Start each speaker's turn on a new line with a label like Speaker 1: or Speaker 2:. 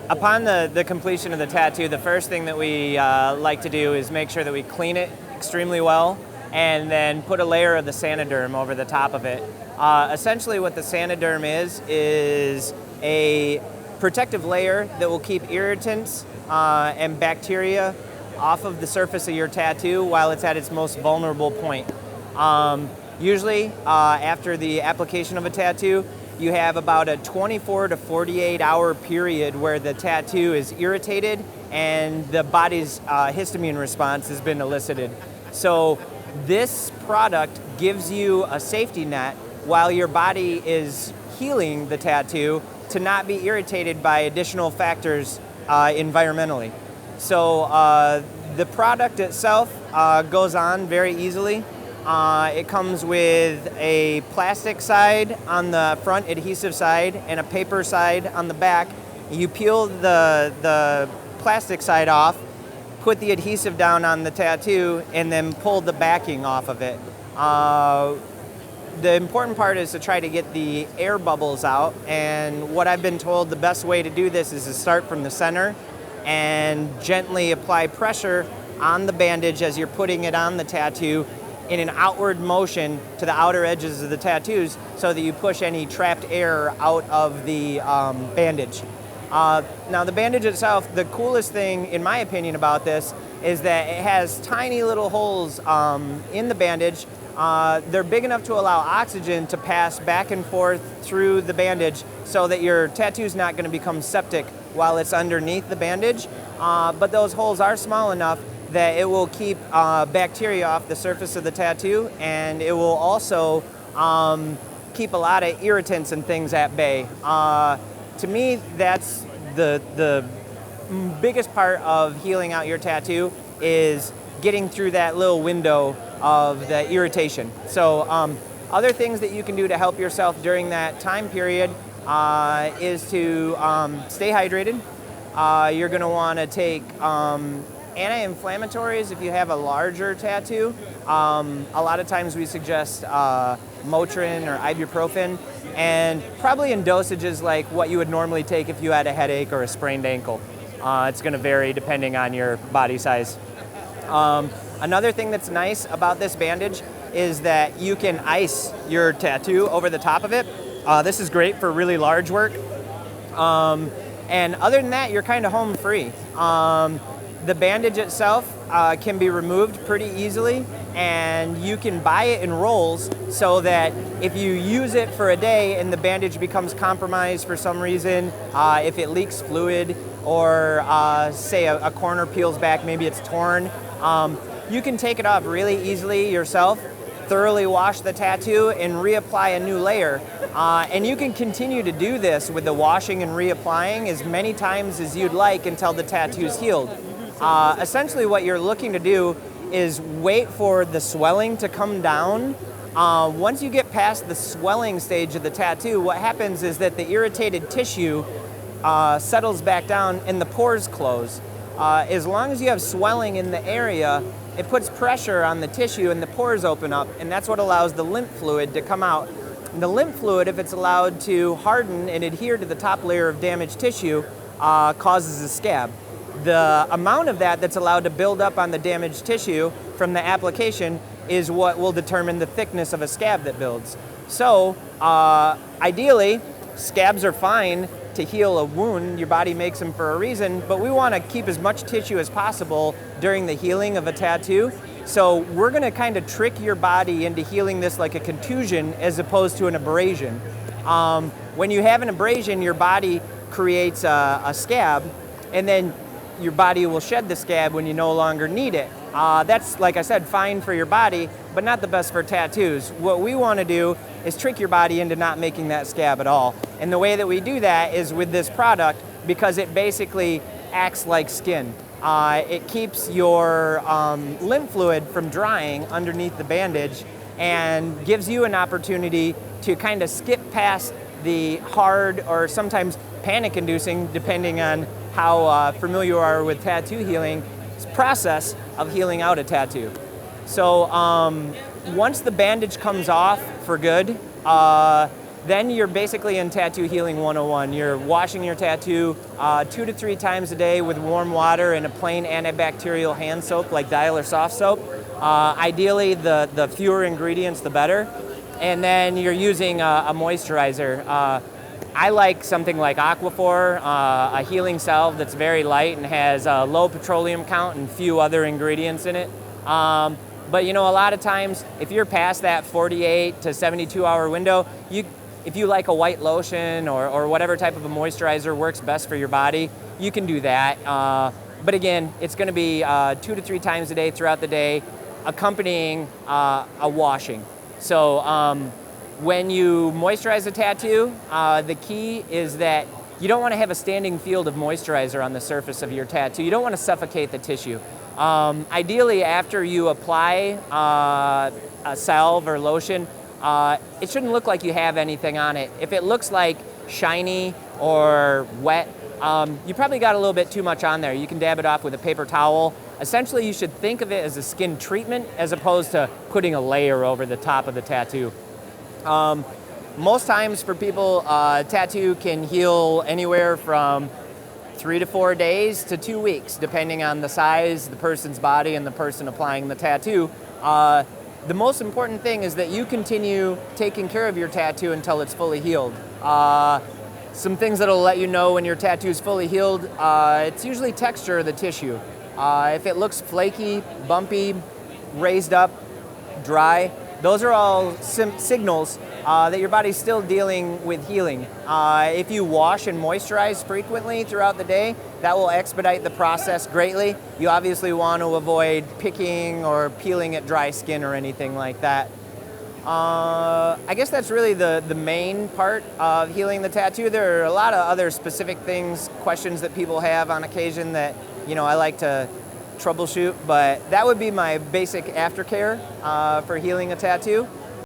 Speaker 1: Upon the completion of the tattoo, the first thing that we like to do is make sure that we clean it extremely well and then put a layer of the Saniderm over the top of it. Essentially what the Saniderm is a protective layer that will keep irritants and bacteria off of the surface of your tattoo while it's at its most vulnerable point. Usually after the application of a tattoo, you have about a 24 to 48 hour period where the tattoo is irritated and the body's histamine response has been elicited. So this product gives you a safety net while your body is healing the tattoo to not be irritated by additional factors environmentally. So the product itself goes on very easily. It comes with a plastic side on the front, adhesive side, and a paper side on the back. You peel the plastic side off, put the adhesive down on the tattoo, and then pull the backing off of it. The important part is to try to get the air bubbles out, and what I've been told the best way to do this is to start from the center and gently apply pressure on the bandage as you're putting it on the tattoo in an outward motion to the outer edges of the tattoos so that you push any trapped air out of the bandage. Now the bandage itself, the coolest thing in my opinion about this is that it has tiny little holes in the bandage. They're big enough to allow oxygen to pass back and forth through the bandage so that your tattoo's not going to become septic while it's underneath the bandage. But those holes are small enough that it will keep bacteria off the surface of the tattoo, and it will also keep a lot of irritants and things at bay. To me, that's the biggest part of healing out your tattoo is getting through that little window of the irritation. So other things that you can do to help yourself during that time period is to stay hydrated. You're going to want to take anti-inflammatories if you have a larger tattoo. A lot of times we suggest Motrin or ibuprofen, and probably in dosages like what you would normally take if you had a headache or a sprained ankle. It's going to vary depending on your body size. Another thing that's nice about this bandage is that you can ice your tattoo over the top of it. This is great for really large work. And other than that, you're kind of home free. The bandage itself can be removed pretty easily, and you can buy it in rolls so that if you use it for a day and the bandage becomes compromised for some reason, if it leaks fluid or say a corner peels back, maybe it's torn, you can take it off really easily yourself, thoroughly wash the tattoo, and reapply a new layer. And you can continue to do this with the washing and reapplying as many times as you'd like until the tattoo's healed. Essentially what you're looking to do is wait for the swelling to come down. Once you get past the swelling stage of the tattoo, what happens is that the irritated tissue settles back down and the pores close. As long as you have swelling in the area, it puts pressure on the tissue and the pores open up, and that's what allows the lymph fluid to come out. And the lymph fluid, if it's allowed to harden and adhere to the top layer of damaged tissue, causes a scab. The amount of that that's allowed to build up on the damaged tissue from the application is what will determine the thickness of a scab that builds. So, ideally, scabs are fine to heal a wound. Your body makes them for a reason, but we want to keep as much tissue as possible during the healing of a tattoo. So we're going to kind of trick your body into healing this like a contusion as opposed to an abrasion. When you have an abrasion, your body creates a scab, and then your body will shed the scab when you no longer need it. That's, like I said, fine for your body, but not the best for tattoos. What we want to do is trick your body into not making that scab at all. And the way that we do that is with this product, because it basically acts like skin. It keeps your lymph fluid from drying underneath the bandage and gives you an opportunity to kind of skip past the hard or sometimes panic-inducing, depending on how familiar you are with tattoo healing, process of healing out a tattoo. So once the bandage comes off for good, then you're basically in tattoo healing 101. You're washing your tattoo 2 to 3 times a day with warm water and a plain antibacterial hand soap like Dial or Soft Soap. Ideally, the fewer ingredients, the better. And then you're using a moisturizer. I like something like Aquaphor, a healing salve that's very light and has a low petroleum count and few other ingredients in it. But a lot of times, if you're past that 48 to 72 hour window, if you like a white lotion or whatever type of a moisturizer works best for your body, you can do that. But again, it's going to be 2 to 3 times a day throughout the day, accompanying a washing. So when you moisturize a tattoo, the key is that you don't want to have a standing field of moisturizer on the surface of your tattoo. You don't want to suffocate the tissue. Ideally, after you apply a salve or lotion, it shouldn't look like you have anything on it. If it looks like shiny or wet, you probably got a little bit too much on there. You can dab it off with a paper towel. Essentially, you should think of it as a skin treatment as opposed to putting a layer over the top of the tattoo. Most times for people, tattoo can heal anywhere from 3 to 4 days to 2 weeks, depending on the size, the person's body, and the person applying the tattoo. The most important thing is that you continue taking care of your tattoo until it's fully healed. Some things that'll let you know when your tattoo is fully healed, it's usually texture of the tissue. If it looks flaky, bumpy, raised up, dry, those are all signals that your body's still dealing with healing. If you wash and moisturize frequently throughout the day, that will expedite the process greatly. You obviously want to avoid picking or peeling at dry skin or anything like that. I guess that's really the main part of healing the tattoo. There are a lot of other specific things, questions that people have on occasion that I like to troubleshoot, but that would be my basic aftercare for healing a tattoo.